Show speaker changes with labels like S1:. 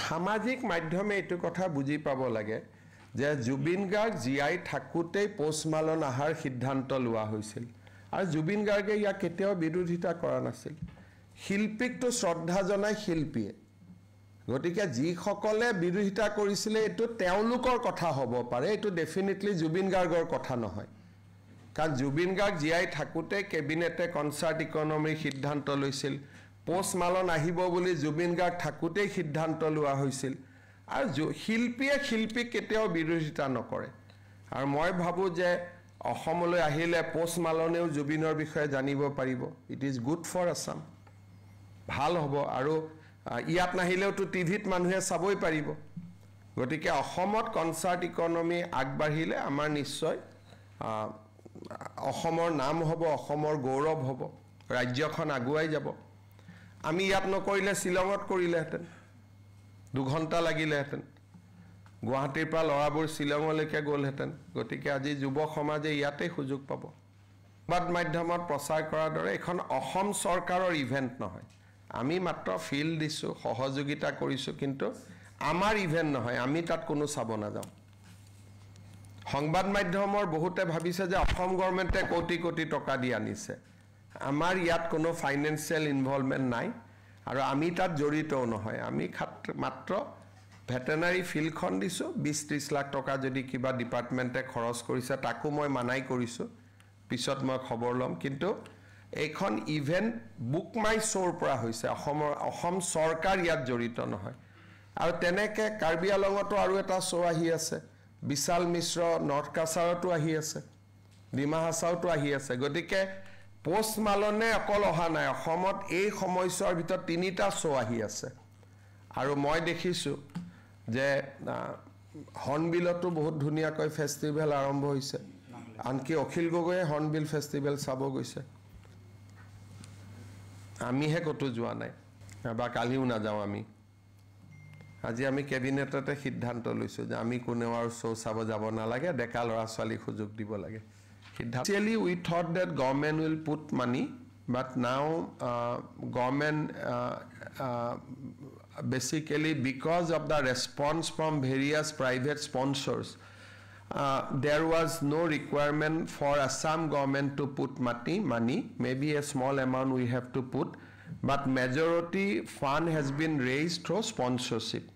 S1: সামাজিক মাধ্যমে এইটো কথা বুজি পাব লাগে যে জুবিন গাৰ্গ জিআই থাকুতেই পোষ্ট মালন আহাৰ সিদ্ধান্ত লোৱা হৈছিল আৰু জুবিন গাৰ্গে ইয়াক কেতিয়াও বিৰোধিতা কৰা নাছিল শিল্পীকটো শ্ৰদ্ধা জনাই শিল্পীয়ে গতিকে যি সকলে বিৰোধিতা কৰিছিল এটো তেওঁলোকৰ কথা হ'ব পাৰে এটো ডেফিনেটলি জুবিন গাৰ্গৰ কথা নহয় কাৰণ জুবিন গাৰ্গ জিআই থাকুতে কেবিনেটে কনসাৰ্ট ইকনমিৰ সিদ্ধান্ত লৈছিল পোষ্ট মালন আহিব বুলি জুবিন গাৰ্গ থাকুতেই সিদ্ধান্ত লোৱা হৈছিল আৰু শিল্পীয়ে শিল্পীক কেতিয়াও বিৰোধিতা নকৰে আৰু মই ভাবো যে অসমলৈ আহিলে পোষ্ট মালনেও জুবিনৰ বিষয়ে জানিব পাৰিব it is good for Assam ভাল হ'ব আৰু ইয়াত নাহিলেওতো টিভিত মানুহে চাবই পাৰিব গতিকে অসমত কনসাৰ্ট ইকনমি আগবাঢ়িলে আমাৰ নিশ্চয় অসমৰ নাম হ'ব অসমৰ গৌৰৱ হ'ব ৰাজ্যখন আগুৱাই যাব আমি ইয়াত নকৰিলে শিলঙত কৰিলেহেঁতেন 2 ঘণ্টা লাগিলেহেঁতেন গুৱাহাটীৰ পৰা লৰাবোৰ শিলঙলৈকে গ'লহেঁতেন গতিকে আজি যুৱ সমাজে ইয়াতে সুযোগ পাব বাদ মাধ্যমত প্ৰচাৰ কৰাৰ দৰে এখন অসম চৰকাৰৰ ইভেন্ট নহয় আমি মাত্ৰ ফিল দিছো সহযোগিতা কৰিছো কিন্তু আমাৰ ইভেন্ট নহয় আমি তাত কোনো চাব না যাও সংবাদ মাধ্যমৰ বহুতে ভাবিছে যে অসম গৱৰ্ণমেণ্টে কোটি কোটি টকা দি আনিছে আমাৰ ইয়াত কোনো ফাইনান্সিয়েল ইনভলভমেন্ট নাই আৰু আমি তাত জড়িতও নহয় আমি মাত্ৰ ভেটেনাৰী ফিল্ডখন দিছো 20-30 লাখ টকা যদি কিবা ডিপাৰ্টমেন্টে খৰচ কৰিছে তাকো মই মানাই কৰিছো পিছত মই খবৰ লম কিন্তু এইখন ইভেন্ট বুক মাই শোৰ পৰা হৈছে অসম চৰকাৰ ইয়াত জড়িত নহয় আৰু তেনেকে কাৰ্বি আলঙতো আৰু এটা শো আহি আছে বিশাল মিশ্ৰ নৰ্থ কাছাৰতো আহি আছে ডিমা হাছাওতো আহি আছে গতিকে পোষ্ট মালনে অকল অহা নাই অসমত এই সময়ছোৱাৰ ভিতৰত 3টা শো আহি আছে আৰু মই দেখিছো যে হৰ্ণবিলতো বহুত ধুনীয়াকৈ ফেষ্টিভেল আৰম্ভ হৈছে আনকি অখিল গগৈয়ে হৰ্ণবিল ফেষ্টিভেল চাব গৈছে আমিহে কতো যোৱা নাই বা কালিও না যাও আমি আজি আমি কেবিনেটতে সিদ্ধান্ত লৈছো যে আমি কোনেও আৰু শো চাব যাব নালাগে ডেকা লৰা ছোৱালী সুযোগ দিব লাগে Actually, we thought that government will put money, but now government basically because of the response from various private sponsors, there was no requirement for Assam government to put money. Maybe a small amount we have to put, but majority fund has been raised through sponsorship.